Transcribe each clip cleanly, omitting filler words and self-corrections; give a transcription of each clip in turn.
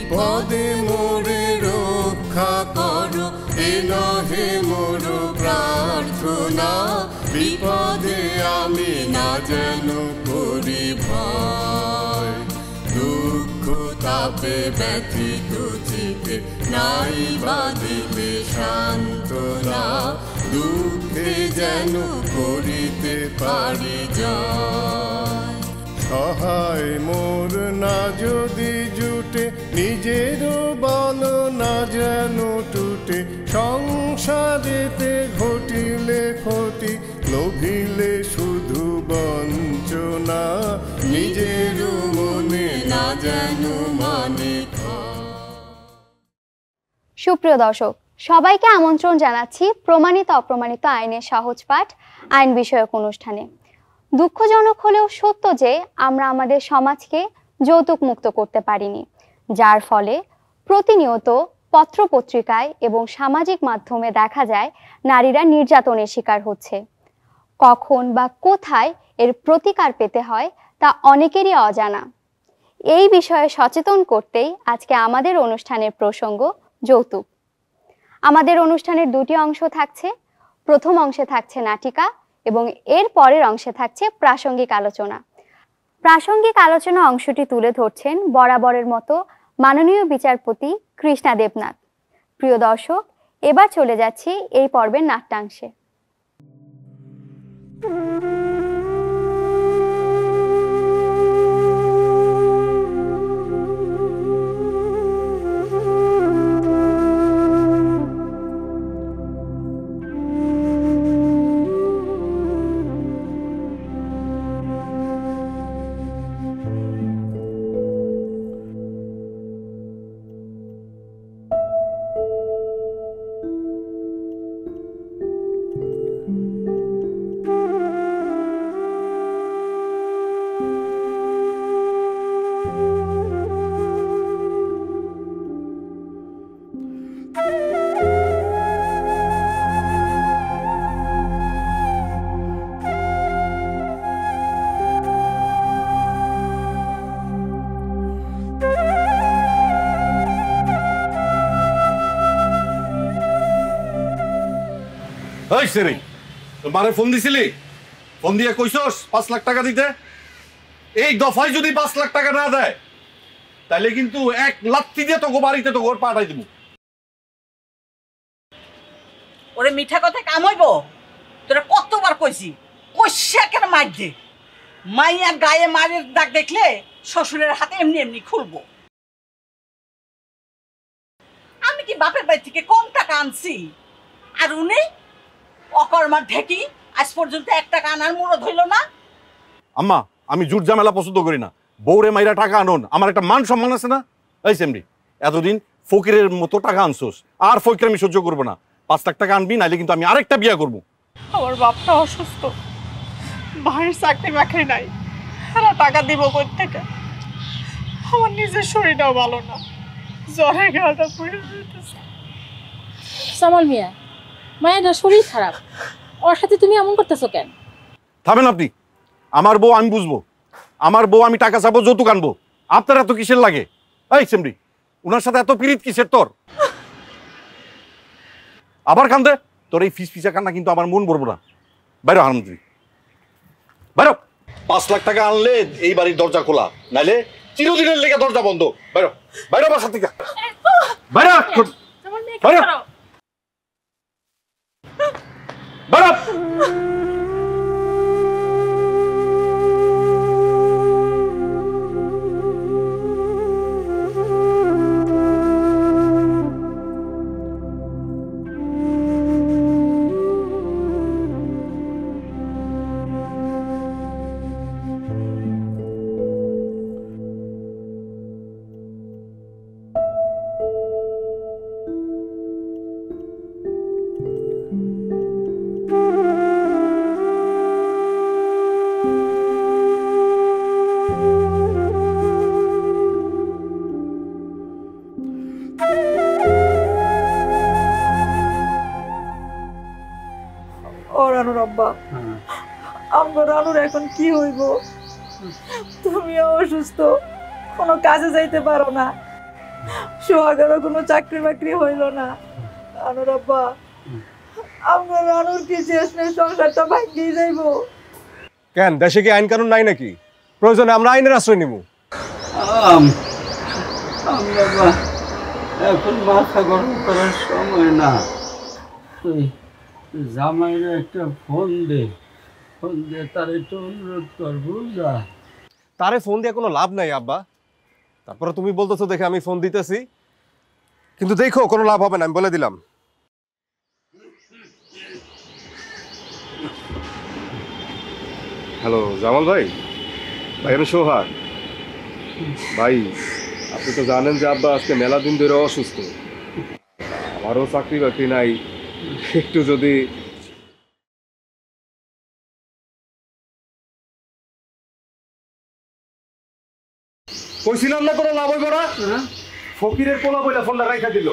বিপদে মোরে রক্ষা করো, এ নহে মোর প্রার্থনা। বিপদে আমি না যেন করি ভয়, দুঃখ তাপে ব্যথিত চিতে নাই বাঁধিবে সান্ত্বনা। দুঃখে যেন করিতে পারি জয়। সহায় মোর না যদি জুটে, নিজেরও বল না যেন টুটে। সংসারেতে ঘটিলে ক্ষতি, লোভিলে শুধু বঞ্চনা। নিজেরও মনে না যেন মানে। সুপ্রিয় দর্শক, সবাইকে আমন্ত্রণ জানাচ্ছি প্রমাণিত অপ্রমাণিত আইনের সহজ পাঠ আইন বিষয়ক অনুষ্ঠানে। দুঃখজনক হলেও সত্য যে আমরা আমাদের সমাজকে যৌতুক মুক্ত করতে পারিনি, যার ফলে প্রতিনিয়ত পত্রপত্রিকায় এবং সামাজিক মাধ্যমে দেখা যায় নারীরা নির্যাতনের শিকার হচ্ছে। কখন বা কোথায় এর প্রতিকার পেতে হয় তা অনেকেরই অজানা। এই বিষয়ে সচেতন করতেই আজকে আমাদের অনুষ্ঠানের প্রসঙ্গ যৌতুক। আমাদের অনুষ্ঠানের দুটি অংশ থাকছে। প্রথম অংশে থাকছে নাটিকা এবং এর পরের অংশে থাকছে প্রাসঙ্গিক আলোচনা। প্রাসঙ্গিক আলোচনা অংশটি তুলে ধরছেন বরাবরের মতো মাননীয় বিচারপতি কৃষ্ণা দেবনাথ। প্রিয় দর্শক, এবার চলে যাচ্ছি এই পর্বের নাট্যাংশে। মারে ফোন দিছিলি? ফোন দিয়ে কইছস 5 লাখ টাকা দিতে? এই দফায় যদি 5 লাখ টাকা না দেয় তাহলে কিন্তু এক লাত্তি দিয়ে তোকে বাড়িতে তো ঘর পাঠাই দিব। ওরে মিঠা কথা কাম হইব? তোরা কতবার কইছি, কইছে কেন মার দে। মাইয়ার গায়ে মারের দাগ দেখলে শ্বশুরের হাতে এমনি এমনি খুলবো। আমি কি বাপের বাড়ি থেকে কম টাকা আনছি? আর উনি অকর্মার ঢেকি আজ পর্যন্ত 1 টাকা আনার মুরদ হইল না। আম্মা, আমি জুট ঝামেলা পছন্দ করি না। বউরে মাইরা টাকা আনন, আমার একটা মান সম্মান আছে না? এই সেমরি, এতদিন ফকিরের মতো টাকা আনছোস, আর ফকির আমি সহ্য করবো না। 5 লাখ টাকা আনবি, নাইলে কিন্তু আমি আরেকটা বিয়া করবো। আমার বাপটা অসুস্থ, ভাইয়ের চাকরি বাকরি নাই, এরা টাকা দিব কই থেকে? আমার নিজের শরীরটাও ভালো না, জ্বরে গাটা পুড়ে যেতেছে। সামাল মিয়া, মায়ের শরীর খারাপ, ওর সাথে তুমি এমন করতেছো কেন? থামেন আপনি। আমার বউ আমি বুঝবো, আমার বউ আমি টাকা চাবো, যৌতুক আনবো। আপনার এত কিসের লাগে? এই সেমরি, উনার সাথে এত পিরিত কিসের তোর? আবার কান্দে? তোর এই ফিস ফিসা কান্না কিন্তু আমার মন ভরবো না। বাইরো হারামজাদি, বাইরো। 5 লাখ টাকা আনলে এই বাড়ির দরজা খোলা, নাইলে চিরদিনের লেগে দরজা বন্ধ। বাইরো, বাইরো বাসা থেকে, বাইরো, বাইরো, বাইরো। রানুর এখন কি হইব? তুমি অসুস্থ, কোনো কাজে যাইতে পারো না, সোহাগেরও কোনো চাকরি বাকরি হইল না। রানুর আব্বা, আমরা রানুর কি শেষ নেই, সংসারটা ভাঙিয়ে যাইব। কেন দেশে কি আইন কানুন নাই নাকি? প্রয়োজনে আমরা আইনের আশ্রয় নিব। বাবা, এখন মাথা গরম করার সময় না। ওই জামাইয়ের একটা ফোন দে, ফোন দিয়ে তার একটু অনুরোধ কর, বুঝলা? তারে ফোন দিয়ে কোনো লাভ নাই আব্বা। তারপরে তুমি বলতেছো দেখে আমি ফোন দিতেছি, কিন্তু দেখো কোনো লাভ হবে না, আমি বলে দিলাম। হ্যালো জামাল ভাই, ভাই আমি সোহাগ ভাই। আপনি তো জানেন যে আব্বা আজকে মেলা দিন ধরে অসুস্থ, আমারও চাকরি বাকরি নাই। একটু যদি কইছিলাম না কোনো লাভ হইব না, ফকিরের পোলা বইলা ফোনটা রাইখা দিল।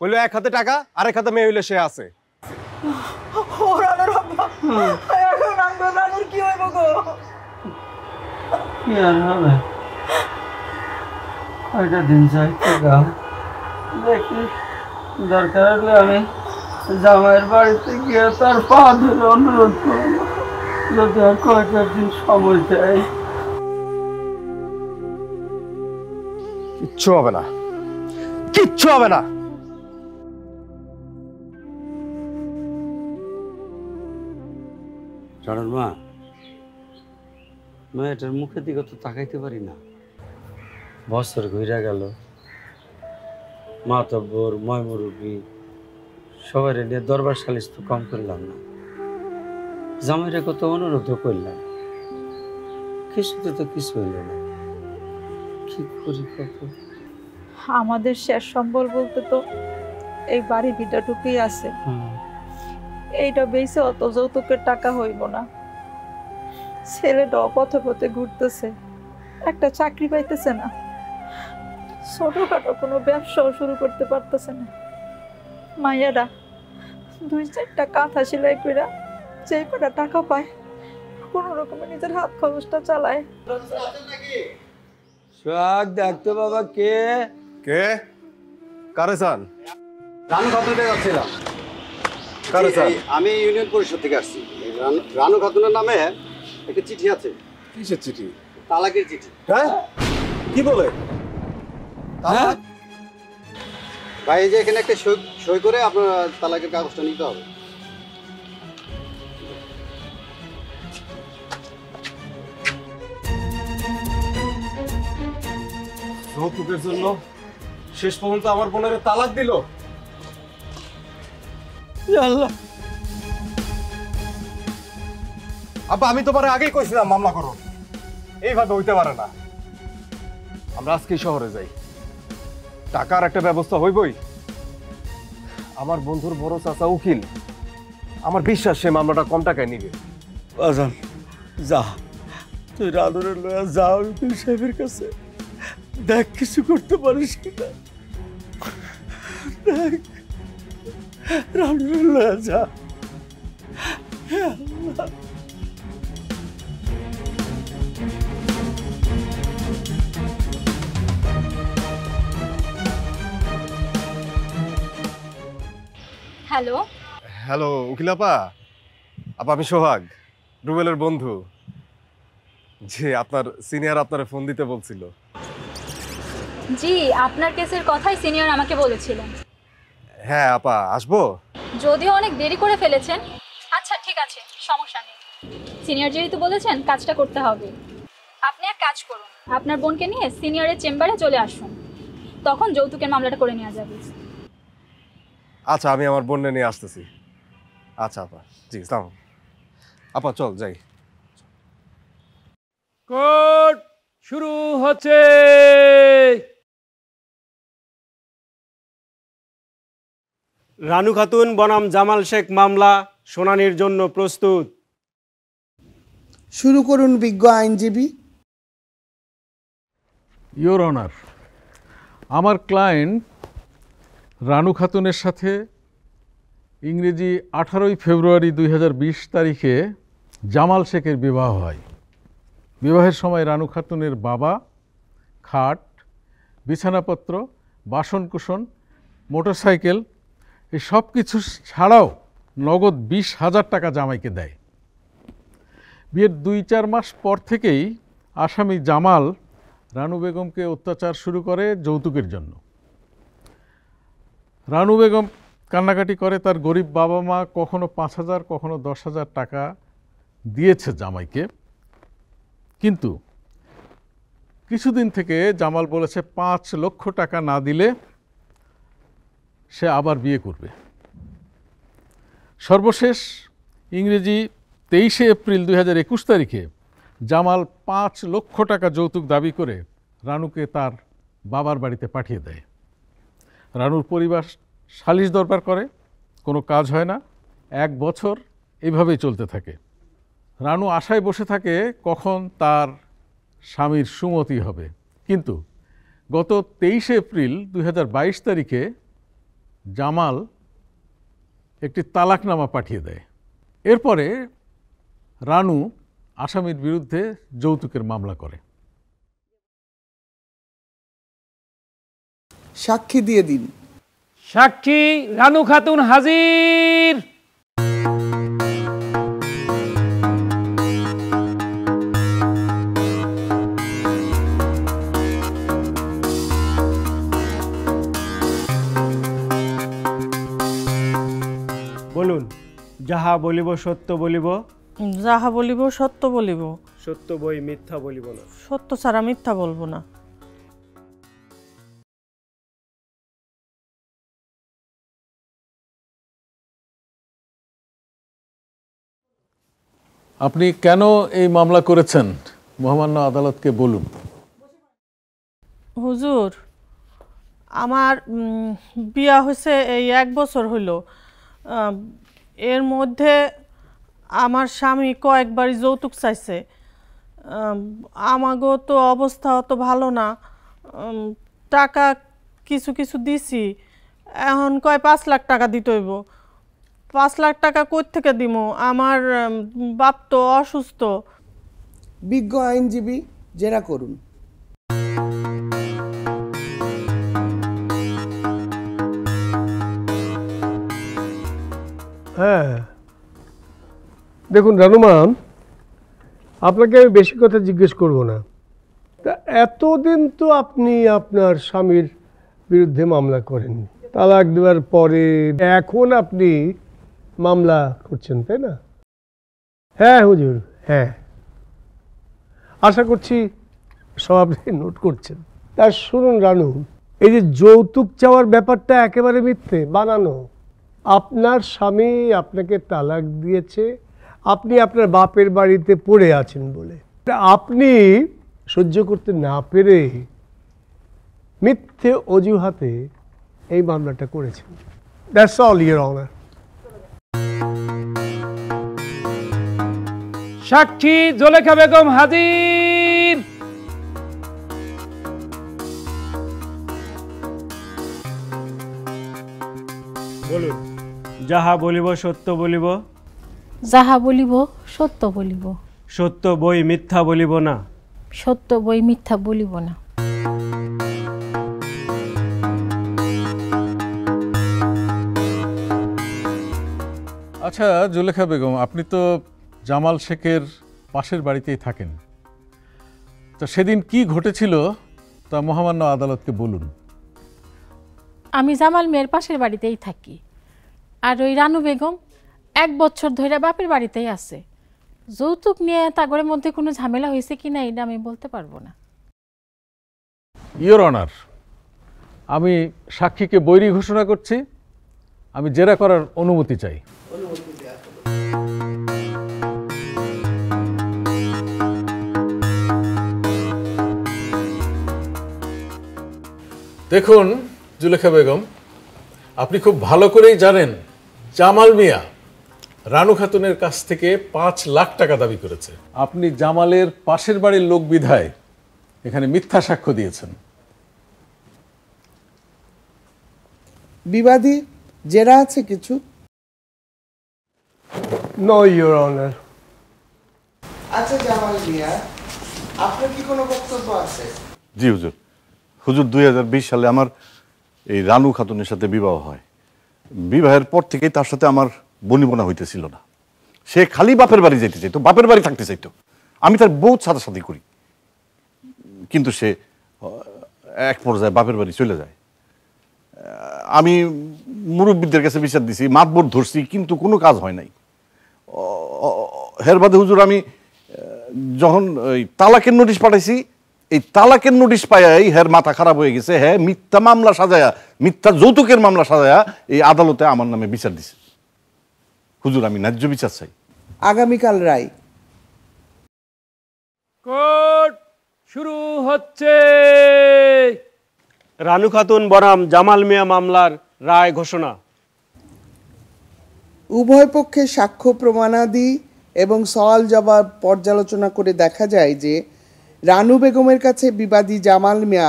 বললো এক হাতে টাকা আর এক হাতে মেয়ে হইলে সে আছে। ও রানুর আব্বা, এখন আমরা রানুর কি হইব গো? কি আর হবে, কয়টা দিন যাইতে গাও, দেখি দরকার হলে আমি জামাইয়ের বাড়িতে গিয়ে তার পা ধরে অনুরোধ করবো, যদি আর কয়টা দিন সময় চাই। কিচ্ছু হবে না, কিচ্ছু হবে না। জানার মা, মেয়েটার মুখের দিকে তো তাকাইতে পারি না। বছর ঘুরে গেল, মাতব্বর ময় মুরব্বী সবাই নিয়ে দরবার সালিশ তো কম করলাম না, জামাইরা কত অনুরোধ করলাম, কিছুতে তো কিছু হইল না। কি করি কত? আমাদের শেষ সম্বল বলতে তো এই বাড়ি ভিটাটুকুই আছে। এইটা বেশি অত যৌতুকের টাকা হইব না। ছেলেটাও পথে পথে ঘুরতেছে, একটা চাকরি পাইতেছে না, ছোটখাটো কোনো ব্যবসাও শুরু করতে পারতেছে না। মাইয়ারা 2-4টা কাঁথা সেলাই করে যে কটা টাকা পায় কোনো রকমে নিজের হাত খরচটা চালায়। সোহাগ, দেখতো বাবা কে? কে? কারে চান? রানু খাতুনকে যাচ্ছিলাম। কারে চান? আমি ইউনিয়ন পরিষদ থেকে আসছি। রানু খাতুনের নামে একটা চিঠি আছে। কিসের চিঠি? তালাকের চিঠি। হ্যাঁ, কি বলে? হ্যাঁ? ভাই, এই যে এখানে একটা সই করে আপনার তালাকের কাগজটা নিতে হবে। যৌতুকের জন্য শেষ পর্যন্ত আমার বোনের তালাক দিল। আল্লাহ, আব্বা আমি তোমার আগেই কইছিলাম মামলা করো, এইভাবে হইতে পারে না। আমরা আজকেই শহরে যাই, টাকার একটা ব্যবস্থা হইবই। আমার বন্ধুর বড় চাচা উকিল, আমার বিশ্বাস সে মামলাটা কম টাকায় নিবে। আজান যা, তুই রানুরের লয়া যাও উকিল সাহেবের কাছে, দেখ কিছু করতে পারিস কিনা। দেখ, রানুরের লয়া যা। হ্যালো হ্যালো উকিল আপা। আপা আমি সোহাগ, রুবেলের বন্ধু। জি, আপনার সিনিয়র আপনার ফোন দিতে বলছিল। জি, আপনার কেসের কথাই সিনিয়র আমাকে বলেছিলেন। হ্যাঁ আপা, আসবো? যদিও অনেক দেরি করে ফেলেছেন। আচ্ছা ঠিক আছে, সমস্যা নেই। সিনিয়র যেহেতু বলেছেন কাজটা করতে হবে, আপনি এক কাজ করুন, আপনার বোনকে নিয়ে সিনিয়রের চেম্বারে চলে আসুন, তখন যৌতুকের মামলাটা করে নেওয়া যাবে। আচ্ছা, আমি আমার বোনকে নিয়ে আসতেছি। আচ্ছা আপা, জি সালাম। আপা চল যাই। কোর্ট শুরু হচ্ছে। রানু খাতুন বনাম জামাল শেখ মামলা শুনানির জন্য প্রস্তুত। শুরু করুন বিজ্ঞ আইনজীবী। ইয়োর অনার, আমার ক্লায়েন্ট রানু খাতুনের সাথে ইংরেজি 18 ফেব্রুয়ারি 2020 তারিখে জামাল শেখের বিবাহ হয়। বিবাহের সময় রানু খাতুনের বাবা খাট, বিছানাপত্র, বাসনকুসন, মোটরসাইকেল এই সব কিছু ছাড়াও নগদ 20,000 টাকা জামাইকে দেয়। বিয়ের 2-4 মাস পর থেকেই আসামি জামাল রানু বেগমকে অত্যাচার শুরু করে যৌতুকের জন্য। রানু বেগম কান্নাকাটি করে তার গরিব বাবা মা কখনো 5,000 কখনো 10,000 টাকা দিয়েছে জামাইকে, কিন্তু কিছুদিন থেকে জামাল বলেছে 5 লক্ষ টাকা না দিলে সে আবার বিয়ে করবে। সর্বশেষ ইংরেজি 23 এপ্রিল 2021 তারিখে জামাল 5 লক্ষ টাকা যৌতুক দাবি করে রানুকে তার বাবার বাড়িতে পাঠিয়ে দেয়। রানুর পরিবার সালিশ দরবার করে, কোনো কাজ হয় না। 1 বছর এইভাবেই চলতে থাকে। রানু আশায় বসে থাকে কখন তার স্বামীর সুমতি হবে, কিন্তু গত 23 এপ্রিল 2022 তারিখে জামাল একটি তালাকনামা পাঠিয়ে দেয়। এরপরে রানু আসামির বিরুদ্ধে যৌতুকের মামলা করে। সাক্ষী দিয়ে দিন। সাক্ষী রানু খাতুন হাজির। বলুন। যাহা বলিব সত্য বলিব, যাহা বলিব সত্য বলিব, সত্য বই মিথ্যা বলিব না। সত্য ছাড়া মিথ্যা বলবো না। আপনি কেন এই মামলা করেছেন মহামান্য আদালতকে বলুন। হুজুর, আমার বিয়া হয়েছে এই 1 বছর হইল। এর মধ্যে আমার স্বামী কয়েকবারই যৌতুক চাইছে। আমাগো তো অবস্থা অত ভালো না, টাকা কিছু কিছু দিছি, এখন কয় 5 লাখ টাকা দিতে হইব। 5 লাখ টাকা কই থেকে দিব? আমার বাপ তো অসুস্থ। বিজ্ঞ আইনজীবী জেরা করুন। হ্যাঁ, দেখুন রানুমা, আপনাকে আমি বেশি কথা জিজ্ঞেস করব না। তা এতদিন তো আপনি আপনার স্বামীর বিরুদ্ধে মামলা করেন, তালাক দেওয়ার পরে এখন আপনি মামলা করছেন, তাই না? হ্যাঁ হুজুর, হ্যাঁ, আশা করছি সব আপনি নোট করছেন। তা শুনুন রানু, এই যে যৌতুক চাওয়ার ব্যাপারটা একেবারে মিথ্যে, বানানো। আপনার স্বামী আপনাকে তালাক দিয়েছে আপনি আপনার বাপের বাড়িতে পড়ে আছেন বলে। আপনি সহ্য করতে না পেরে মিথ্যে অজুহাতে এই মামলাটা করেছেন। That's all your honour. সাক্ষী জোলেখা বেগম হাজির। বলুন। যাহা বলিব সত্য বলিব, যাহা বলিব সত্য বলিব, সত্য বই মিথ্যা বলিব না। সত্য বই মিথ্যা বলিব না। আচ্ছা জুলেখা বেগম, আপনি তো জামাল শেখের পাশের বাড়িতেই থাকেন, তো সেদিন কি ঘটেছিল তা মহামান্য আদালতকে বলুন। আমি জামাল মেয়ের পাশের বাড়িতেই থাকি, আর ওই রানু বেগম 1 বছর ধরে বাপের বাড়িতেই আছে। যৌতুক নিয়ে তাগরের মধ্যে কোনো ঝামেলা হয়েছে কিনা এটা আমি বলতে পারবো না। ইওর অনার, আমি সাক্ষীকে বৈরী ঘোষণা করছি। আমি জেরা করার অনুমতি চাই। দেখুন জুলেখা বেগম, আপনি খুব ভালো করেই জানেন জামাল মিয়া রানু খাতুনের কাছ থেকে 5 লাখ টাকা দাবি করেছে। আপনি জামালের পাশের বাড়ির লোক বিধায় এখানে মিথ্যা সাক্ষ্য দিয়েছেন। বিবাদী জেরা আছে কিছু? No your honour. আচ্ছা জামাল মিয়া, আপনার কি কোনো বক্তব্য আছে? জি হুজুর, হুজুর 2020 সালে আমার এই রানু খাতুনের সাথে বিবাহ হয়। বিবাহের পর থেকেই তার সাথে আমার বনিবনা হইতেছিল না। সে খালি বাপের বাড়ি যেতে চাইতো, বাপের বাড়ি থাকতে চাইতো। আমি তার বহুত সাদাসাদি করি, কিন্তু সে এক পর্যায়ে বাপের বাড়ি চলে যায়। আমি মুরব্বীদের কাছে বিচার দিছি, মাতবর ধরছি, কিন্তু কোনো কাজ হয় নাই। হের বাদে হুজুর আমি যখন ওই তালাকের নোটিশ পাঠাইছি, এই তালাকের নোটিশ পাইয়াই হের মাথা খারাপ হয়ে গেছে। হ্যাঁ, মিথ্যা মামলা সাজায়া, মিথ্যা যৌতুকের মামলা সাজায়া এই আদালতে আমার নামে বিচার দিছে। হুজুর আমি ন্যায্য বিচার চাই। আগামীকাল রায়। কোর্ট শুরু হচ্ছে। রানু খাতুন বনাম জামাল মিয়া মামলার রায় ঘোষণা। উভয় পক্ষের সাক্ষ্য প্রমাণাদি এবং সওয়াল জবাব পর্যালোচনা করে দেখা যায় যে রানু বেগমের কাছে বিবাদী জামাল মিয়া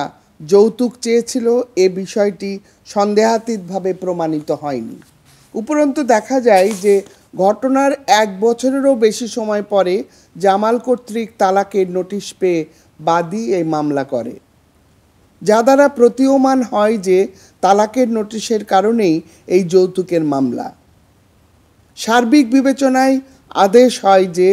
যৌতুক চেয়েছিল, এ বিষয়টি সন্দেহাতীতভাবে প্রমাণিত হয়নি। উপরন্তু দেখা যায় যে ঘটনার 1 বছরেরও বেশি সময় পরে জামাল কর্তৃক তালাকের নোটিশ পেয়ে বাদী এই মামলা করে, যা দ্বারা প্রতীয়মান হয় যে তালাকের নোটিশের কারণেই এই যৌতুকের মামলা। সার্বিক বিবেচনায় আদেশ হয় যে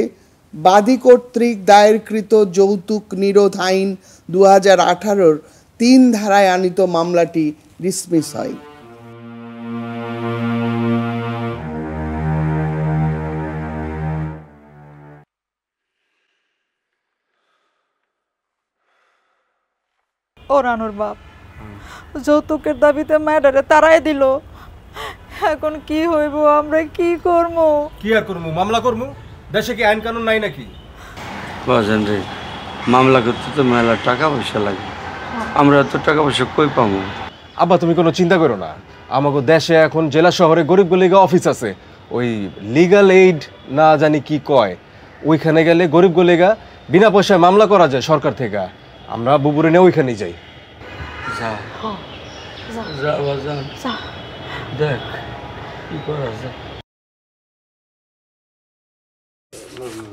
বাদী কর্তৃক দায়েরকৃত যৌতুক নিরোধ আইন 2018-র 3 ধারায় আনিত মামলাটি ডিসমিস হয়। ও রানুর বাপ যৌতুকের দাবিতে ম্যাডারে তারাই দিল। এখন কি হইব, আমরা কি করব? কি আর করবো? মামলা করবো। দেশে কি আইন কানুন নাই নাকি? বাজান রে, মামলা করতে তো মেলা টাকা পয়সা লাগে, আমরা এত টাকা পয়সা কই পাবো? আব্বা তুমি কোনো চিন্তা করো না, আমাকে দেশে এখন জেলা শহরে গরিব গলিগা অফিস আছে, ওই লিগাল এইড না জানি কি কয়, ওইখানে গেলে গরিব গলিগা বিনা পয়সায় মামলা করা যায় সরকার থেকে। আমরা বুবুরে নিয়ে ওইখানেই যাই। যা যা বাজান, দেখ কি করা যায়।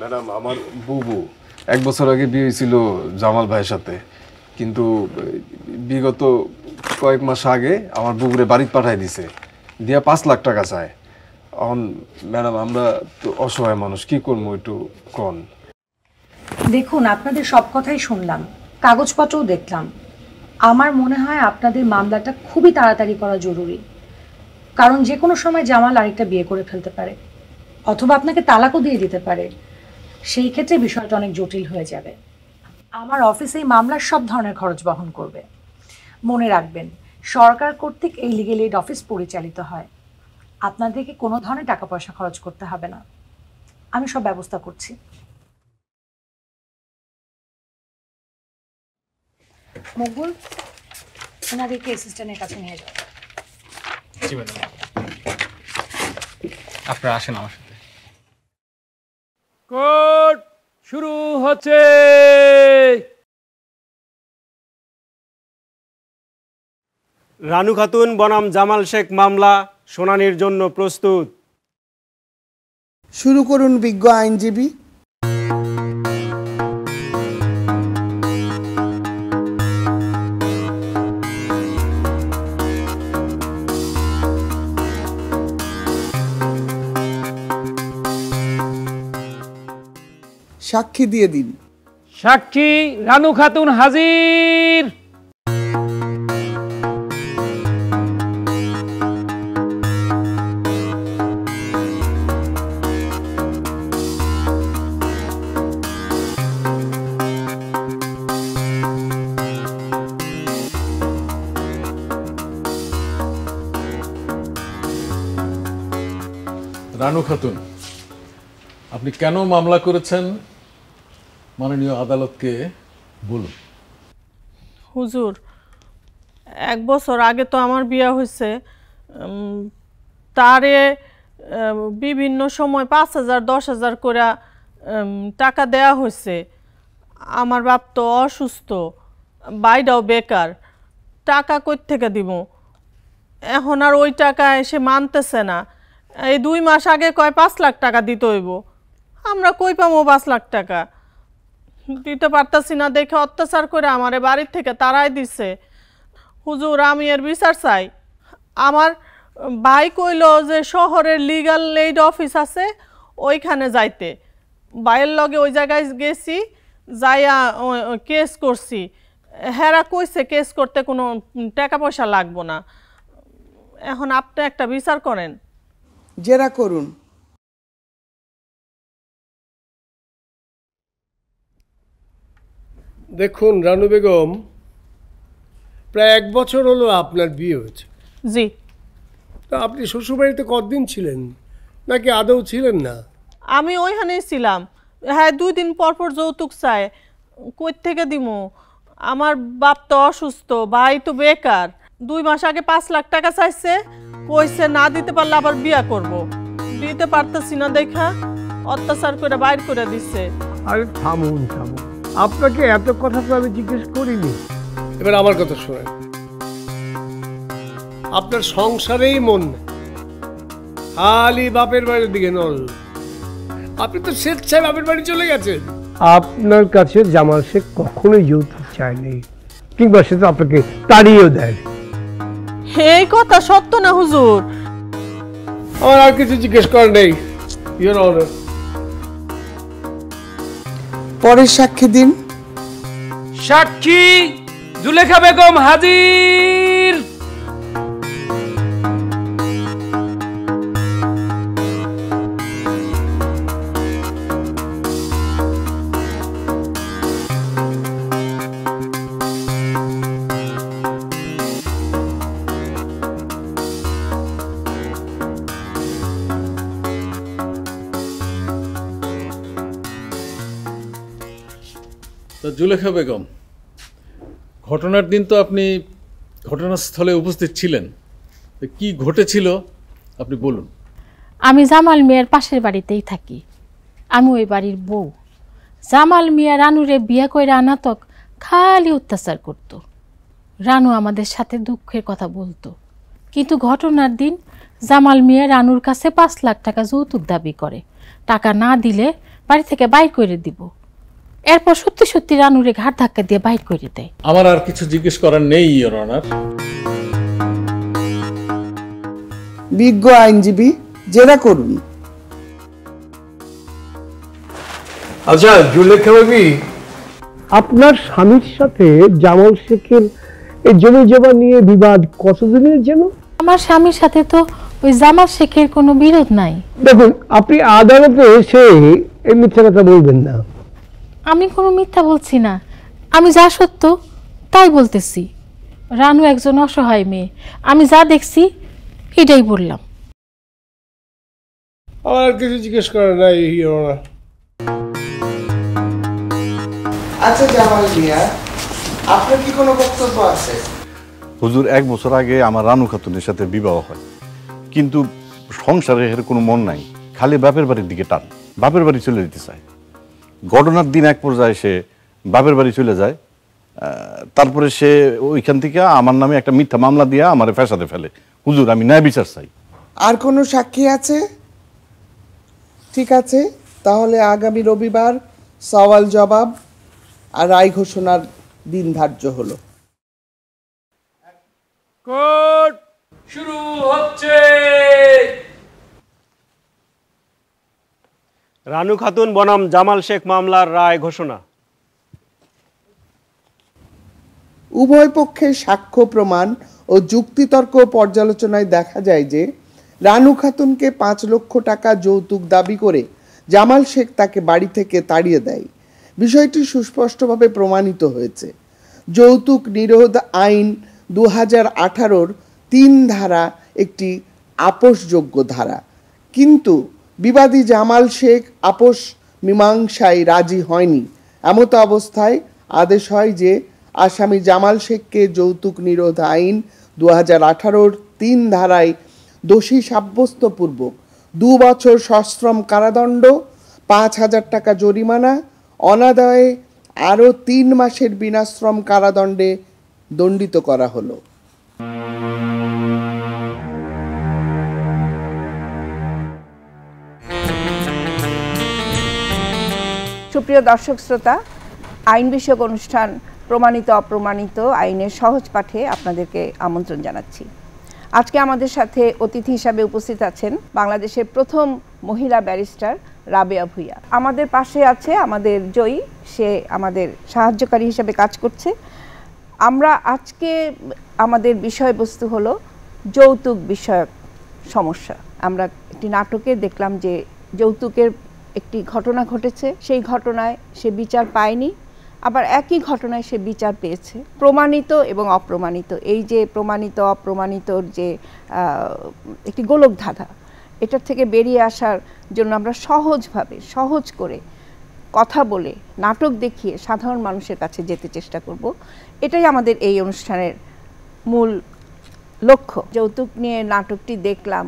ম্যাডাম, আমার বুবু 1 বছর আগে বিয়ে হয়েছিল জামাল ভাইয়ের সাথে, কিন্তু বিগত কয়েক মাস আগে আমার বুবুরে বাড়িতে পাঠাই দিছে, দিয়া 5 লাখ টাকা চায়। এখন ম্যাডাম আমরা তো অসহায় মানুষ, কি করবো একটু কোন? দেখুন, আপনাদের সব কথাই শুনলাম, কাগজপত্রও দেখলাম। আমার মনে হয় আপনাদের মামলাটা খুবই তাড়াতাড়ি করা জরুরি, কারণ যে কোনো সময় জামাল আরেকটা বিয়ে করে ফেলতে পারে, অথবা আপনাকে তালাকও দিয়ে দিতে পারে। সেই ক্ষেত্রে বিষয়টা অনেক জটিল হয়ে যাবে। আমার অফিসে এই মামলার সব ধরনের খরচ বহন করবে। মনে রাখবেন, সরকার কর্তৃক এই লিগ্যাল এইড অফিস পরিচালিত হয়। আপনাদেরকে কোনো ধরনের টাকা পয়সা খরচ করতে হবে না, আমি সব ব্যবস্থা করছি। মকবুল, ওনাদেরকে অ্যাসিস্ট্যান্টের কাছে নিয়ে যাও। জি ম্যাডাম, আপনারা আসেন আমার সাথে। কোর্ট শুরু হচ্ছে। রানু খাতুন বনাম জামাল শেখ মামলা শুনানির জন্য প্রস্তুত। শুরু করুন বিজ্ঞ আইনজীবী। সাক্ষী দিয়ে দিন। সাক্ষী রানু খাতুন হাজির। রানু খাতুন, আপনি কেন মামলা করেছেন মাননীয় আদালতকে বলুন। হুজুর, 1 বছর আগে তো আমার বিয়ে হয়েছে, তারে বিভিন্ন সময় 5,000 10,000 করে টাকা দেয়া হয়েছে। আমার বাপ তো অসুস্থ, বাইটাও বেকার, টাকা কই থেকে দিব? এখন আর ওই টাকা এসে মানতেছে না। এই 2 মাস আগে কয় 5 লাখ টাকা দিতে হইব, আমরা কই পাবো 5 লাখ টাকা? দিতে পারতাছি না দেখে অত্যাচার করে আমারে বাড়ির থেকে তাড়াই দিছে। হুজুর আমি এর বিচার চাই। আমার ভাই কইল যে শহরের লিগ্যাল এইড অফিস আছে ওইখানে যাইতে, ভাইয়ের লগে ওই জায়গায় গেছি, যাইয়া কেস করছি। হেরা কইছে কেস করতে কোনো টাকা পয়সা লাগবো না। এখন আপনি একটা বিচার করেন। জেরা করুন। দেখুন রানু বেগম, প্রায় 1 বছর হলো আপনার বিয়ে হয়েছে। জি। তা আপনি শ্বশুরবাড়িতে কতদিন ছিলেন, নাকি আদৌ ছিলেন না? আমি ওইখানেই ছিলাম। হ্যাঁ 2 দিন পর পর যৌতুক চায়, কই থেকে দিমু? আমার বাপ তো অসুস্থ, ভাই তো বেকার। 2 মাস আগে 5 লাখ টাকা চাইছে, কইছে না দিতে পারলে আবার বিয়া করব। দিতে পারতেছি না দেখা অত্যাচার করে বাইর করে দিচ্ছে। আরে থামুন থামুন, আপনাকে এত কথা তো আমি জিজ্ঞেস করিনি। এবার আমার কথা শোনেন, আপনার সংসারেই মন নেই, খালি বাপের বাড়ির দিকে নজর। আপনি তো স্বেচ্ছায় বাপের বাড়ি চলে গেছেন। আপনার কাছে জামাল শেখ কখনোই যৌতুক চায়নি, কিংবা সে তো আপনাকে তাড়িয়েও দেয়। এই কথা সত্য না হুজুর? আমার আর কিছু জিজ্ঞেস করার নেই, ইওর অনার। পরের সাক্ষী দিন। সাক্ষী জুলেখা বেগম হাজির। তো জুলেখা বেগম, ঘটনার দিন তো আপনি ঘটনাস্থলে উপস্থিত ছিলেন, তো কি ঘটেছিল আপনি বলুন। আমি জামাল মিয়ার পাশের বাড়িতেই থাকি, আমি ওই বাড়ির বউ। জামাল মিয়া রানুরে বিয়ে করে আনাতক খালি অত্যাচার করত। রানু আমাদের সাথে দুঃখের কথা বলতো, কিন্তু ঘটনার দিন জামাল মিয়া রানুর কাছে 5 লাখ টাকা যৌতুক দাবি করে। টাকা না দিলে বাড়ি থেকে বাইর করে দিব। এরপর সত্যি সত্যি রানুরে ঘাট ধাক্কা দিয়ে বাইর করে দেয়। আমার আর কিছু জিজ্ঞেস করার নেই ইওর অনার। বিজ্ঞ আইনজীবী, জেরা করুন। আচ্ছা জুলেখা বেবি, আপনার স্বামীর সাথে জামাল শেখের এই জমি জমা নিয়ে বিবাদ কতদিনের জন্য? আমার স্বামীর সাথে তো ওই জামাল শেখের কোনো বিরোধ নাই। দেখুন, আপনি আদালতে এসে এই মিথ্যা কথা বলবেন না। আমি কোনো মিথ্যা বলছি না, আমি যা সত্য তাই বলতেছি। রানু একজন অসহায় মেয়ে, আমি যা দেখছি এটাই বললাম। আমার আর কিছু জিজ্ঞেস করার নাই ইওর অনার। আচ্ছা জামাল মিয়া, আপনার কি কোনো বক্তব্য আছে? হুজুর, 1 বছর আগে আমার রানু খাতুনের সাথে বিবাহ হয়, কিন্তু সংসারে এর কোনো মন নাই, খালি বাপের বাড়ির দিকে টান, বাপের বাড়ি চলে যেতে চায়। ঘটনার দিন এক পর্যায়ে সে বাপের বাড়ি চলে যায়, তারপরে সে ওইখান থেকে আমার নামে একটা মিথ্যা মামলা দিয়ে আমার ফ্যাসাদে ফেলে। হুজুর, আমি ন্যায় বিচার চাই। আর কোনো সাক্ষী আছে? ঠিক আছে, তাহলে আগামী রবিবার সওয়াল জবাব আর রায় ঘোষণার দিন ধার্য হলো। কোর্ট শুরু হচ্ছে। রানু খাতুন বনাম জামাল শেখ মামলার রায় ঘোষণা। উভয় পক্ষের সাক্ষ্য প্রমাণ ও যুক্তিতর্ক পর্যালোচনায় দেখা যায় যে রানু খাতুনকে 5 লক্ষ টাকা যৌতুক দাবি করে জামাল শেখ তাকে বাড়ি থেকে তাড়িয়ে দেয়। বিষয়টি সুস্পষ্টভাবে প্রমাণিত হয়েছে। যৌতুক নিরোধ আইন 2018-র 3 ধারা একটি আপোষযোগ্য ধারা, কিন্তু বিবাদী জামাল শেখ আপোষ মীমাংসায় রাজি হয়নি। এমত অবস্থায় আদেশ হয় যে আসামি জামাল শেখকে যৌতুক নিরোধ আইন 2018-র 3 ধারায় দোষী সাব্যস্তপূর্বক 2 বছর সশ্রম কারাদণ্ড, 5,000 টাকা জরিমানা, অনাদায়ে আরও 3 মাসের বিনাশ্রম কারাদণ্ডে দণ্ডিত করা হলো। সুপ্রিয় দর্শক শ্রোতা, আইন বিষয়ক অনুষ্ঠান প্রমাণিত অপ্রমাণিত আইনের সহজ পাঠে আপনাদেরকে আমন্ত্রণ জানাচ্ছি। আজকে আমাদের সাথে অতিথি হিসাবে উপস্থিত আছেন বাংলাদেশের প্রথম মহিলা ব্যারিস্টার রাবেয়া ভূঁইয়া। আমাদের পাশে আছে আমাদের জয়ী, সে আমাদের সাহায্যকারী হিসাবে কাজ করছে। আমরা আজকে আমাদের বিষয়বস্তু হলো যৌতুক বিষয়ক সমস্যা। আমরা একটি নাটকে দেখলাম যে যৌতুকের একটি ঘটনা ঘটেছে, সেই ঘটনায় সে বিচার পায়নি, আবার একই ঘটনায় সে বিচার পেয়েছে। প্রমাণিত এবং অপ্রমাণিত, এই যে প্রমাণিত অপ্রমাণিতর যে একটি গোলকধাঁধা, এটার থেকে বেরিয়ে আসার জন্য আমরা সহজভাবে সহজ করে কথা বলে নাটক দেখিয়ে সাধারণ মানুষের কাছে যেতে চেষ্টা করব। এটাই আমাদের এই অনুষ্ঠানের মূল লক্ষ্য। যৌতুক নিয়ে নাটকটি দেখলাম,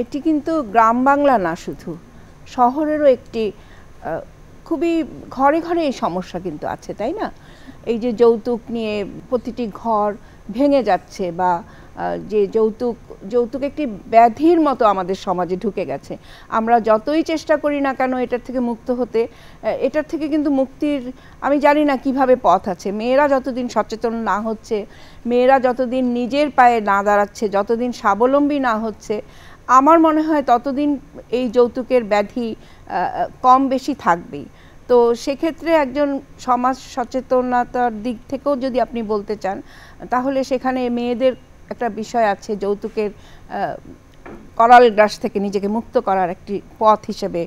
এটি কিন্তু গ্রাম বাংলা না, শুধু শহরেরও একটি খুবই ঘরে ঘরে এই সমস্যা কিন্তু আছে, তাই না? এই যে যৌতুক নিয়ে প্রতিটি ঘর ভেঙে যাচ্ছে, বা যে যৌতুক একটি ব্যাধির মতো আমাদের সমাজে ঢুকে গেছে। আমরা যতই চেষ্টা করি না কেন এটার থেকে মুক্ত হতে, এটার থেকে কিন্তু মুক্তির আমি জানি না কিভাবে পথ আছে। মেয়েরা যতদিন সচেতন না হচ্ছে, মেয়েরা যতদিন নিজের পায়ে না দাঁড়াচ্ছে, যতদিন স্বাবলম্বী না হচ্ছে, আমার মনে হয় ততদিন এই যৌতুকের ব্যাধি কম বেশি থাকবেই। তো সেক্ষেত্রে একজন সমাজ সচেতনতার দিক থেকেও যদি আপনি বলতে চান, তাহলে সেখানে মেয়েদের একটা বিষয় আছে, যৌতুকের করাল গ্রাস থেকে নিজেকে মুক্ত করার একটি পথ হিসেবে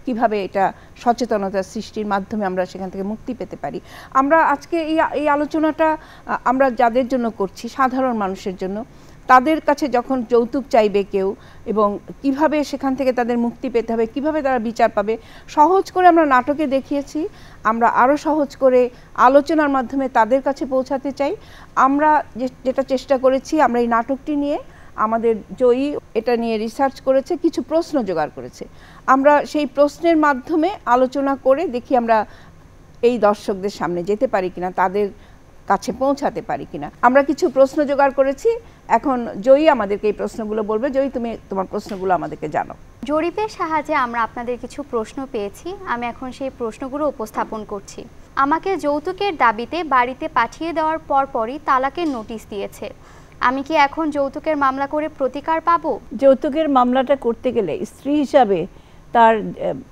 কিভাবে এটা সচেতনতা সৃষ্টির মাধ্যমে আমরা সেখান থেকে মুক্তি পেতে পারি। আমরা আজকে এই আলোচনাটা আমরা যাদের জন্য করছি, সাধারণ মানুষের জন্য। তাদের কাছে যখন যৌতুক চাইবে কেউ, এবং কিভাবে সেখান থেকে তাদের মুক্তি পেতে হবে, কিভাবে তারা বিচার পাবে, সহজ করে আমরা নাটকে দেখিয়েছি। আমরা আরও সহজ করে আলোচনার মাধ্যমে তাদের কাছে পৌঁছাতে চাই। আমরা যেটা চেষ্টা করেছি, আমরা এই নাটকটি নিয়ে আমাদের জয়ী এটা নিয়ে রিসার্চ করেছে, কিছু প্রশ্ন জোগাড় করেছে। আমরা সেই প্রশ্নের মাধ্যমে আলোচনা করে দেখি আমরা এই দর্শকদের সামনে যেতে পারি কিনা, তাদের কাছে পৌঁছাতে পারি কিনা। আমরা কিছু প্রশ্ন জোগাড় করেছি, এখন জয়ী আমাদেরকে এই প্রশ্নগুলো বলবে। জয়ী, তুমি তোমার প্রশ্নগুলো আমাদেরকে জানো। জরিপের সাহায্যে আমরা আপনাদের কিছু প্রশ্ন পেয়েছি, আমি এখন সেই প্রশ্নগুলো উপস্থাপন করছি। আমাকে যৌতুকের দাবিতে বাড়িতে পাঠিয়ে দেওয়ার পরপরই তালাকের নোটিশ দিয়েছে, আমি কি এখন যৌতুকের মামলা করে প্রতিকার পাবো? যৌতুকের মামলাটা করতে গেলে স্ত্রী হিসাবে তার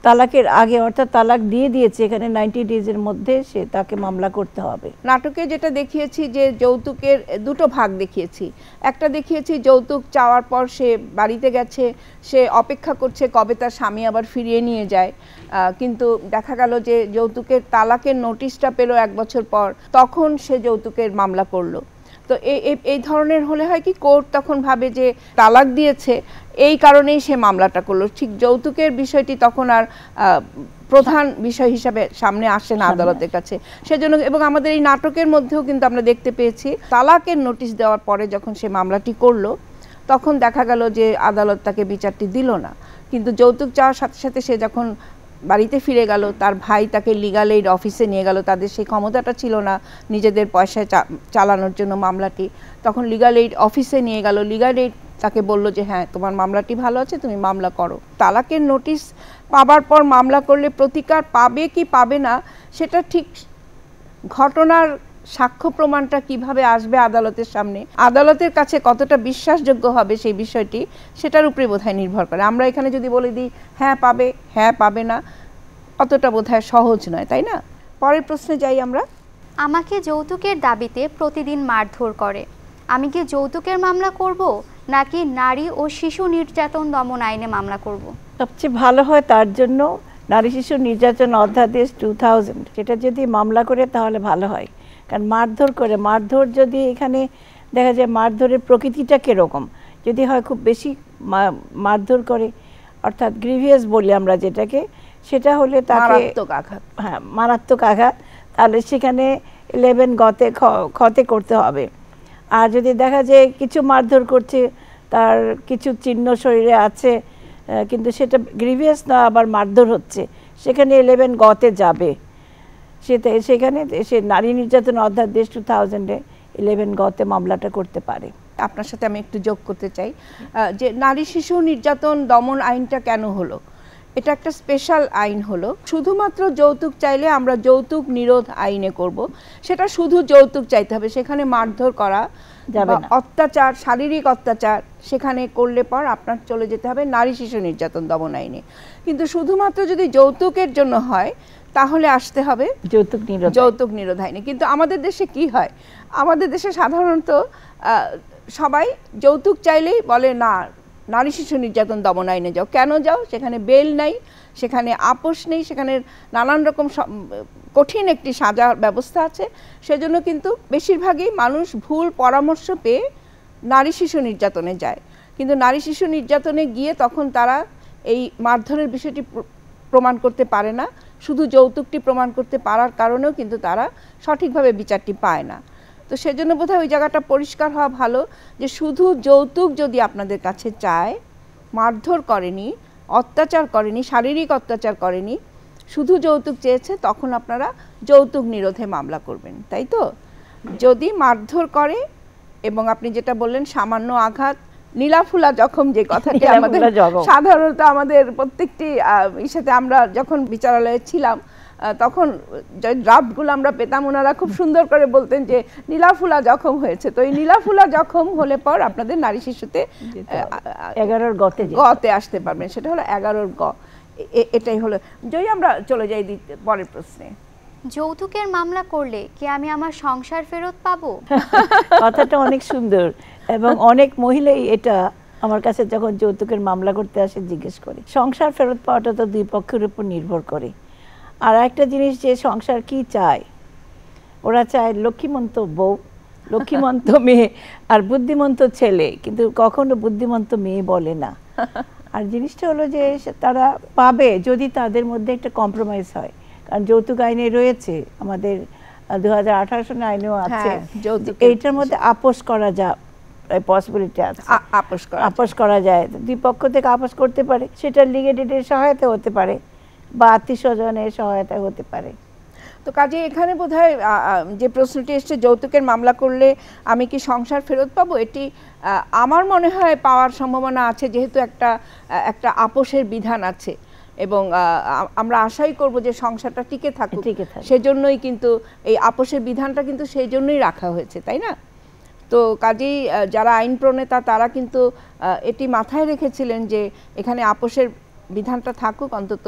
তালাকের আগে, অর্থাৎ তালাক দিয়ে দিয়েছে, এখানে 90 ডেজের মধ্যে সে তাকে মামলা করতে হবে। নাটকে যেটা দেখিয়েছি যে যৌতুকের দুটো ভাগ দেখিয়েছি। একটা দেখিয়েছি যৌতুক চাওয়ার পর সে বাড়িতে গেছে, সে অপেক্ষা করছে কবে তার স্বামী আবার ফিরিয়ে নিয়ে যায়, কিন্তু দেখা গেল যে যৌতুকের তালাকের নোটিশটা পেল 1 বছর পর, তখন সে যৌতুকের মামলা করলো। তো এই ধরনের হলে হয় কি, কোর্ট তখন ভাবে যে তালাক দিয়েছে, এই কারণেই সে মামলাটা করলো। ঠিক যৌতুকের বিষয়টি তখন আর প্রধান বিষয় হিসাবে সামনে আসে না আদালতের কাছে। সেজন্য এবং আমাদের এই নাটকের মধ্যেও কিন্তু আমরা দেখতে পেয়েছি, তালাকের নোটিশ দেওয়ার পরে যখন সে মামলাটি করলো, তখন দেখা গেল যে আদালত তাকে বিচারটি দিল না। কিন্তু যৌতুক চাওয়ার সাথে সাথে সে যখন বাড়িতে ফিরে গেল, তার ভাই তাকে লিগাল এইড অফিসে নিয়ে গেল, তাদের সেই ক্ষমতাটা ছিল না নিজেদের পয়সায় চালানোর জন্য মামলাটি, তখন লিগাল এইড অফিসে নিয়ে গেল, লিগাল এইড তাকে বলল যে হ্যাঁ তোমার মামলাটি ভালো আছে, তুমি মামলা করো। তালাকের নোটিশ পাবার পর মামলা করলে প্রতিকার পাবে কি পাবে না, সেটা ঠিক ঘটনার সাক্ষ্য প্রমাণটা কিভাবে আসবে আদালতের সামনে, আদালতের কাছে কতটা বিশ্বাসযোগ্য হবে সেই বিষয়টি, সেটার উপরে বোধহয় নির্ভর করে। আমরা এখানে যদি বলে দিই হ্যাঁ পাবে, হ্যাঁ পাবে না, অতটা বোধহয় সহজ নয়, তাই না? পরের প্রশ্নে যাই আমরা। আমাকে যৌতুকের দাবিতে প্রতিদিন মারধর করে, আমি কি যৌতুকের মামলা করব নাকি নারী ও শিশু নির্যাতন দমন আইনে মামলা করব? সবচেয়ে ভালো হয় তার জন্য নারী শিশু নির্যাতন অধ্যাদেশ 2000, সেটা যদি মামলা করে তাহলে ভালো হয়। কারণ মারধর যদি এখানে দেখা যায় মারধরের প্রকৃতিটা কীরকম, যদি হয় খুব বেশি মারধর করে, অর্থাৎ গ্রিভিয়াস বলি আমরা যেটাকে, সেটা হলে তাকে মারাত্মক আঘাত, হ্যাঁ মারাত্মক আঘাত, তাহলে সেখানে 11 ক্ষতে করতে হবে। আর যদি দেখা যায় কিছু মারধর করছে, তার কিছু চিহ্ন শরীরে আছে, কিন্তু সেটা গ্রিভিয়াস না, আবার মারধর হচ্ছে, সেখানে 11 গতে যাবে। সেখানে সে নারী নির্যাতন অধ্যাদেশ 2000-এ 11 গতে মামলাটা করতে পারে। আপনার সাথে আমি একটু যোগ করতে চাই যে নারী শিশু নির্যাতন দমন আইনটা কেন হলো, এটা একটা স্পেশাল আইন হলো। শুধুমাত্র যৌতুক চাইলে আমরা যৌতুক নিরোধ আইনে করব, সেটা শুধু যৌতুক চাইতে হবে, সেখানে মারধর করা যাবে না, অত্যাচার, শারীরিক অত্যাচার সেখানে করলে পর আপনার চলে যেতে হবে নারী শিশু নির্যাতন দমন আইনে। কিন্তু শুধুমাত্র যদি যৌতুকের জন্য হয় তাহলে আসতে হবে যৌতুক নিরোধ আইনে। কিন্তু আমাদের দেশে কি হয়, আমাদের দেশে সাধারণত সবাই যৌতুক চাইলেই বলে না নারী শিশু নির্যাতন দমন আইনে যাও। কেন যাও? সেখানে বেল নাই, সেখানে আপোষ নেই, সেখানে নানান রকম কঠিন একটি সাজার ব্যবস্থা আছে। সেজন্য কিন্তু বেশিরভাগই মানুষ ভুল পরামর্শ পেয়ে নারী শিশু নির্যাতনে যায়। কিন্তু নারী শিশু নির্যাতনে গিয়ে তখন তারা এই মারধরের বিষয়টি প্রমাণ করতে পারে না, শুধু যৌতুকটি প্রমাণ করতে পারার কারণেও কিন্তু তারা সঠিকভাবে বিচারটি পায় না। তো সেজন্য বোধহয় ওই জায়গাটা পরিষ্কার হওয়া ভালো যে শুধু যৌতুক যদি আপনাদের কাছে চায়, মারধর করেনি, অত্যাচার করেনি, শারীরিক অত্যাচার করেনি, শুধু যৌতুক চেয়েছে, তখন আপনারা যৌতুক নিরোধে মামলা করবেন, তাই তো? যদি মারধর করে এবং আপনি যেটা বললেন সামান্য আঘাত, নীলাফুলা জখম, যে কথাটি আমাদের সাধারণত আমাদের প্রত্যেকটি সাথে আমরা যখন বিচারালয়ে ছিলাম তখন ড্রাফটগুলো আমরা পেতাম, ওনারা খুব সুন্দর করে বলতেন যে নীলাফুলা জখম হয়েছে। তো এই নীলাফুলা জখম হলে পর আপনাদের নারী শিশুতে 11 গতে আসতে পারবেন, সেটা হলো 11 গ। এটাই হলো। যদি আমরা চলে যাই পরের প্রশ্নে, যৌতুকের মামলা করলে কি আমি আমার সংসার ফেরত পাবো? কথাটা অনেক সুন্দর এবং অনেক মহিলাই এটা আমার কাছে যখন যৌতুকের মামলা করতে আসে জিজ্ঞেস করে। সংসার ফেরত পাওয়াটা তো দুই পক্ষের উপর নির্ভর করে। আর একটা জিনিস, যে সংসার কি চায়, ওরা চায় লক্ষ্মীমন্ত বউ, লক্ষ্মীমন্ত মেয়ে আর বুদ্ধিমন্ত ছেলে, কিন্তু কখনো বুদ্ধিমন্ত মেয়ে বলে না। আর জিনিসটা হলো যে তারা পাবে যদি তাদের মধ্যে একটা কম্প্রোমাইজ হয়। কারণ যৌতুক আইনে রয়েছে, আমাদের 2018 সনের আইনেও আছে, এইটার মধ্যে আপোষ করা যায়, পসিবিলিটি আছে, আপোষ করা যায়। দুই পক্ষ থেকে আপোষ করতে পারে, সেটা লিগেটেডের সহায়তা হতে পারে বা আত্মীয় স্বজনের সহায়তা হতে পারে। তো কাজে এখানে বোধহয় যে প্রশ্নটি এসছে, যৌতুকের মামলা করলে আমি কি সংসার ফেরত পাবো, এটি আমার মনে হয় পাওয়ার সম্ভাবনা আছে, যেহেতু একটা আপোষের বিধান আছে এবং আমরা আশাই করব যে সংসারটা টিকে থাকুক। সেজন্যই কিন্তু এই আপোষের বিধানটা কিন্তু সেই জন্যই রাখা হয়েছে, তাই না? তো কাজেই যারা আইন প্রণেতা তারা কিন্তু এটি মাথায় রেখেছিলেন যে এখানে আপোষের বিধানটা থাকুক, অন্তত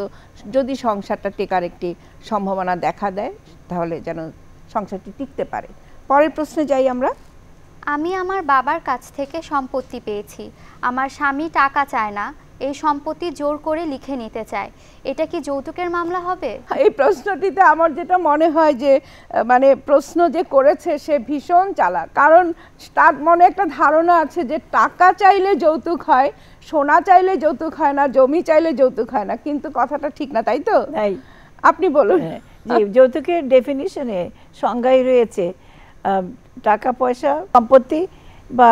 যদি সংসারটা টেকার একটি সম্ভাবনা দেখা দেয় তাহলে যেন সংসারটি টিকতে পারে। পরের প্রশ্নে যাই আমরা। আমি আমার বাবার কাছ থেকে সম্পত্তি পেয়েছি, আমার স্বামী টাকা চায় না, এই সম্পত্তি জোর করে লিখে নিতে চায়, এটা কি যৌতুকের মামলা হবে? এই প্রশ্নটিতে আমার যেটা মনে হয় যে মানে প্রশ্ন যে করেছে সে ভীষণ চালাক, কারণ তার মনে একটা ধারণা আছে যে টাকা চাইলে যৌতুক হয়, সোনা চাইলে যৌতুক হয় না, জমি চাইলে যৌতুক হয় না, কিন্তু কথাটা ঠিক না, তাই তো? আপনি বলুন। জি, যৌতুকের ডেফিনিশনে সংজ্ঞায় রয়েছে টাকা পয়সা, সম্পত্তি বা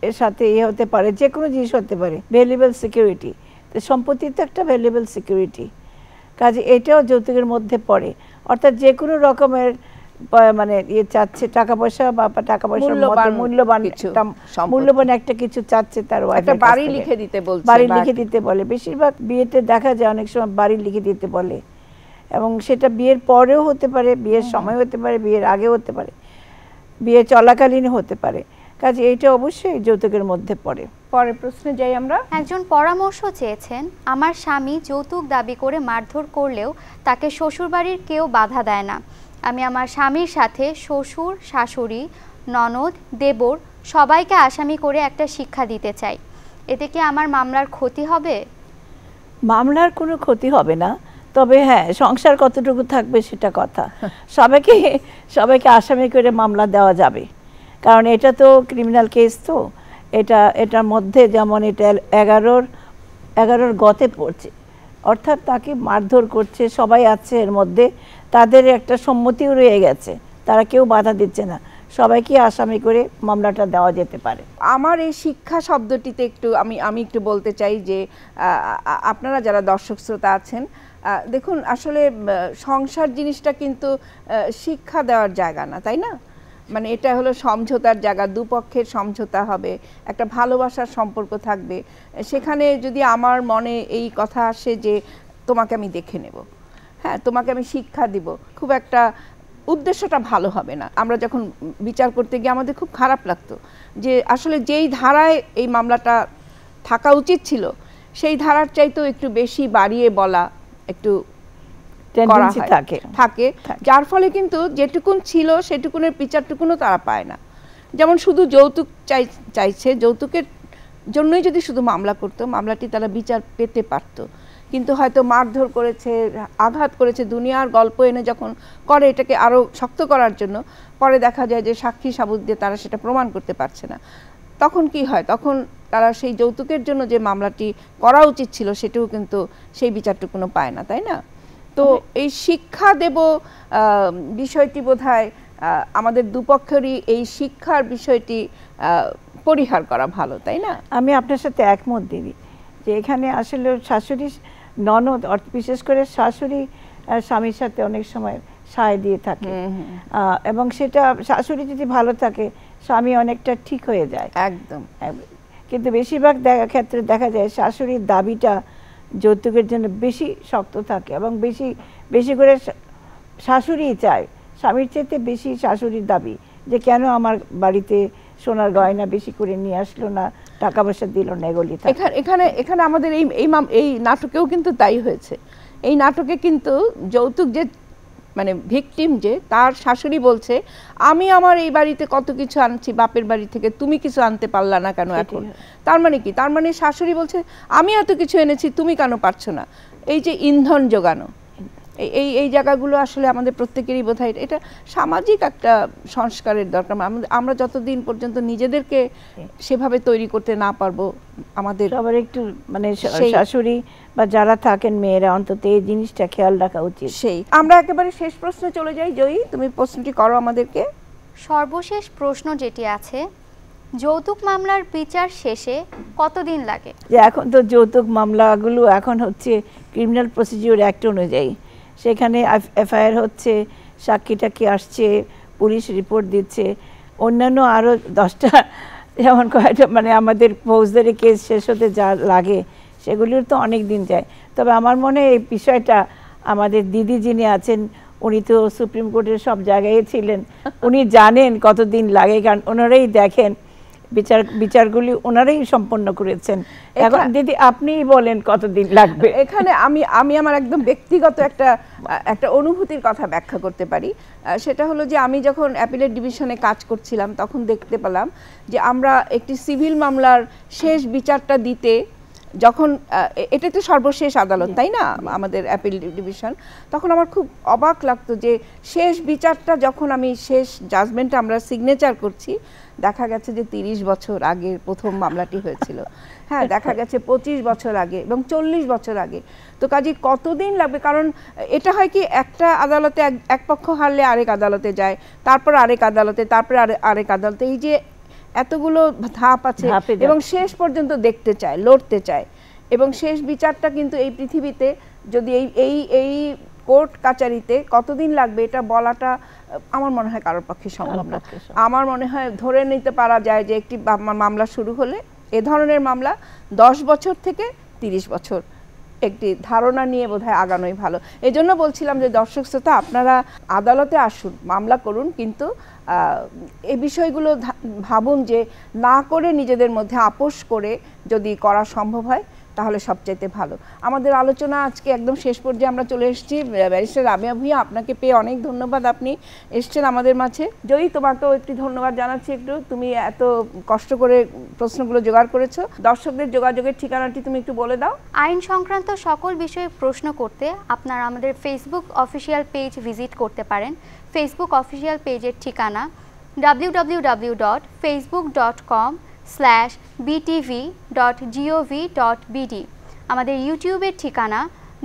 এর সাথে হতে পারে, যে কোনো জিনিস হতে পারে, ভ্যালুয়েবল সিকিউরিটি। তো সম্পত্তি তো একটা ভ্যালুয়েবল সিকিউরিটি, কাজে এটাও যৌতুকের মধ্যে পড়ে। অর্থাৎ যে কোনো রকমের মানে চাচ্ছে টাকা পয়সা বা টাকা পয়সার মূল্যবান একটা কিছু চাচ্ছে, তার বাড়ি লিখে দিতে বলছে, বাড়ি লিখে দিতে বলে। বেশিরভাগ বিয়েতে দেখা যায় অনেক সময় বাড়ি লিখে দিতে বলে, এবং সেটা বিয়ের পরেও হতে পারে, বিয়ের সময় হতে পারে, বিয়ের আগে হতে পারে, বিয়ে চলাকালীন হতে পারে। কাজে এইটা অবশ্যই যৌতুকের মধ্যে পড়ে। পরের প্রশ্নে যাই আমরা। একজন পরামর্শ চেয়েছেন, আমার স্বামী যৌতুক দাবি করে মারধর করলেও তাকে শ্বশুরবাড়ির কেউ বাধা দেয় না, আমি আমার স্বামীর সাথে শ্বশুর, শাশুড়ি, ননদ, দেবর সবাইকে আসামি করে একটা শিক্ষা দিতে চাই, এতে কি আমার মামলার ক্ষতি হবে? মামলার কোনো ক্ষতি হবে না, তবে হ্যাঁ সংসার কতটুকু থাকবে সেটা কথা। সবাইকে আসামি করে মামলা দেওয়া যাবে, কারণ এটা তো ক্রিমিনাল কেস, তো এটার মধ্যে যেমন এটা 11 গতে পড়ছে, অর্থাৎ তাকে মারধর করছে, সবাই আছে এর মধ্যে, তাদের একটা সম্মতিও রয়ে গেছে, তারা কেউ বাধা দিচ্ছে না, সবাইকে আসামি করে মামলাটা দেওয়া যেতে পারে। আমার এই শিক্ষা শব্দটিতে একটু আমি একটু বলতে চাই যে আপনারা যারা দর্শক শ্রোতা আছেন, দেখুন আসলে সংসার জিনিসটা কিন্তু শিক্ষা দেওয়ার জায়গা না, তাই না? মানে এটা হলো সমঝোতার জায়গা, দুপক্ষের সমঝোতা হবে, একটা ভালোবাসার সম্পর্ক থাকবে। সেখানে যদি আমার মনে এই কথা আসে যে তোমাকে আমি দেখে নেব, হ্যাঁ তোমাকে আমি শিক্ষা দিব, খুব একটা উদ্দেশ্যটা ভালো হবে না। আমরা যখন বিচার করতে গিয়ে আমাদের খুব খারাপ লাগতো যে আসলে যেই ধারায় এই মামলাটা থাকা উচিত ছিল সেই ধারার চাইতেও একটু বেশি বাড়িয়ে বলা একটু থাকে, যার ফলে কিন্তু যেটুকুন ছিল সেটুকুনের বিচারটুকুনও তারা পায় না। যেমন শুধু যৌতুক চাইছে, যৌতুকের জন্যই যদি শুধু মামলা করতো, মামলাটি তারা বিচার পেতে পারত, কিন্তু হয়তো মারধর করেছে, আঘাত করেছে, দুনিয়ার গল্প এনে যখন করে এটাকে আরও শক্ত করার জন্য, পরে দেখা যায় যে সাক্ষী সাবুত দিয়ে তারা সেটা প্রমাণ করতে পারছে না। তখন কি হয়, তখন তারা সেই যৌতুকের জন্য যে মামলাটি করা উচিত ছিল সেটাও কিন্তু সেই বিচারটুকুনো পায় না, তাই না? তো এই শিক্ষা দেব বিষয়টি বোধহয় আমাদের দুপক্ষেরই এই শিক্ষার বিষয়টি পরিহার করা ভালো, তাই না? আমি আপনার সাথে একমত দিদি যে এখানে আসলে শাশুড়ি ননদ, বিশেষ করে শাশুড়ি স্বামীর সাথে অনেক সময় সায় দিয়ে থাকে, এবং সেটা শাশুড়ি যদি ভালো থাকে স্বামী অনেকটা ঠিক হয়ে যায় একদম। কিন্তু বেশিরভাগ ক্ষেত্রে দেখা যায় শাশুড়ির দাবিটা যৌতুকের জন্য বেশি শক্ত থাকে, এবং বেশি করে শাশুড়িই চায়, স্বামীর চাইতে বেশি শাশুড়ির দাবি যে কেন আমার বাড়িতে সোনার গয়না বেশি করে নিয়ে আসলো না, টাকা পয়সা দিল না, এগুলি। এখানে আমাদের এই নাটকেও কিন্তু তাই হয়েছে। এই নাটকে কিন্তু যৌতুক যে মানে ভিকটিম, যে তার শাশুড়ি বলছে আমি আমার এই বাড়িতে কত কিছু আনছি বাপের বাড়ি থেকে, তুমি কিছু আনতে পারলা না কেন এখন? তার মানে কি? তার মানে শাশুড়ি বলছে আমি এত কিছু এনেছি, তুমি কেন পারছো না? এই যে ইন্ধন যোগানো, এই জায়গাগুলো আসলে আমাদের প্রত্যেকেরই বোধহয় এটা সামাজিক একটা সংস্কারের দরকার। আমরা যতদিন পর্যন্ত নিজেদেরকে সেভাবে তৈরি করতে না পারবো, আমাদের সবার একটু মানে শাশুড়ি বা যারা থাকেন মেয়েরা অন্তত এই জিনিসটা খেয়াল রাখা উচিত। সেই আমরা একেবারে শেষ প্রশ্নে চলে যাই। জয়ী, তুমি প্রশ্নটি করো আমাদেরকে। সর্বশেষ প্রশ্ন যেটি আছে, যৌতুক মামলার বিচার শেষে কতদিন লাগে? যে এখন তো যৌতুক মামলাগুলো এখন হচ্ছে ক্রিমিনাল প্রসিডিওর অ্যাক্ট অনুযায়ী, সেখানে এফআইআর হচ্ছে, সাক্ষীটাকে আসছে, পুলিশ রিপোর্ট দিচ্ছে, অন্যান্য আরও 10টা যেমন কয়েকটা মানে আমাদের ফৌজদারি কেস শেষ হতে যা লাগে সেগুলির তো অনেক দিন যায়। তবে আমার মনে হয় এই বিষয়টা আমাদের দিদি যিনি আছেন উনি তো সুপ্রিম কোর্টের সব জায়গায় ছিলেন, উনি জানেন কতদিন লাগে, কারণ ওনারাই দেখেন বিচারগুলি ওনারাই সম্পন্ন করেছেন। এখন দিদি আপনিই বলেন কতদিন লাগবে। এখানে আমি আমার একদম ব্যক্তিগত একটা অনুভূতির কথা ব্যাখ্যা করতে পারি। সেটা হলো যে আমি যখন অ্যাপিলেট ডিভিশনে কাজ করছিলাম তখন দেখতে পেলাম যে আমরা একটি সিভিল মামলার শেষ বিচারটা দিতে, যখন এটা তো সর্বশেষ আদালত তাই না আমাদের অ্যাপিল ডিভিশন, তখন আমার খুব অবাক লাগতো যে শেষ বিচারটা যখন আমি শেষ জাজমেন্টে আমরা সিগনেচার করছি, দেখা গেছে যে 30 বছর আগে প্রথম মামলাটি হয়েছিল, হ্যাঁ দেখা গেছে 25 বছর আগে এবং 40 বছর আগে। তো কাজে কতদিন লাগবে? কারণ এটা হয় কি একটা আদালতে এক পক্ষ হারলে আরেক আদালতে যায়, তারপর আরেক আদালতে, তারপরে আরেক আদালতে, এই যে এতগুলো ধাপ আছে এবং শেষ পর্যন্ত দেখতে চায়, লড়তে চায়। এবং শেষ বিচারটা কিন্তু এই পৃথিবীতে যদি এই কোর্ট কাচারিতে কতদিন লাগবে এটা বলাটা আমার মনে হয় কারোর পক্ষে সম্ভব না। আমার মনে হয় ধরে নিতে পারা যায় যে একটি মামলা শুরু হলে, এ ধরনের মামলা 10 বছর থেকে 30 বছর একটি ধারণা নিয়ে বোধহয় আগানোই ভালো। এই জন্য বলছিলাম যে দর্শক শ্রোতা আপনারা আদালতে আসুন, মামলা করুন, কিন্তু এই বিষয়গুলো ভাবুন যে না করে নিজেদের মধ্যে আপোষ করে যদি করা সম্ভব হয় তাহলে সবচাইতে ভালো। আমাদের আলোচনা আজকে একদম শেষ পর্যায়ে আমরা চলে এসেছি। ব্যারিস্টার রাবেয়া ভূঁইয়া, আপনাকে পেয়ে অনেক ধন্যবাদ, আপনি এসছেন আমাদের মাঝে। জয়ী, তোমাকেও একটি ধন্যবাদ জানাচ্ছি, একটু তুমি এত কষ্ট করে প্রশ্নগুলো জোগাড় করেছো। দর্শকদের যোগাযোগের ঠিকানাটি তুমি একটু বলে দাও। আইন সংক্রান্ত সকল বিষয়ে প্রশ্ন করতে আপনারা আমাদের ফেসবুক অফিসিয়াল পেজ ভিজিট করতে পারেন। ফেসবুক অফিসিয়াল পেজের ঠিকানা www.facebook.com/btv.gov.bd। আমাদের ইউটিউবের ঠিকানা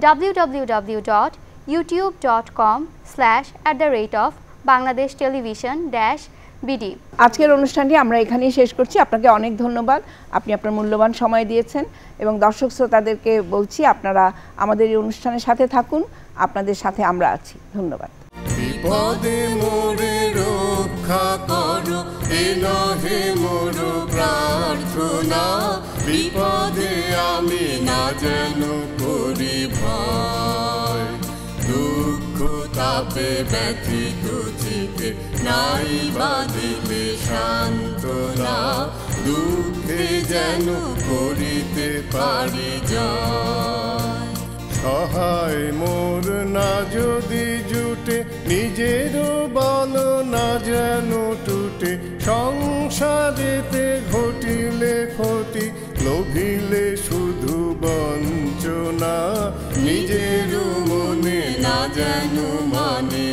www.youtube.com/@BangladeshTelevision-BD। আজকের অনুষ্ঠানটি আমরা এখানেই শেষ করছি। আপনাকে অনেক ধন্যবাদ, আপনি আপনার মূল্যবান সময় দিয়েছেন এবং দর্শক শ্রোতাদেরকে বলছি আপনারা আমাদের এই অনুষ্ঠানের সাথে থাকুন, আপনাদের সাথে আমরা আছি। ধন্যবাদ। বিপদে মোরে রক্ষা রক্ষা করো এ নহে মোর প্রার্থনা বিপদে আমি না যেন করি ভয় দুঃখ তাপে ব্যথিত চিতে নাই বাঁধিলে সান্ত্বনা দুঃখে যেন করিতে পারি জয় সহায় মোর না যদি জুটে নিজেরও বল না যেন টুটে সংসারেতে ঘটিলে ক্ষতি লোভিলে শুধু বঞ্চনা নিজের মনে না যেন মানে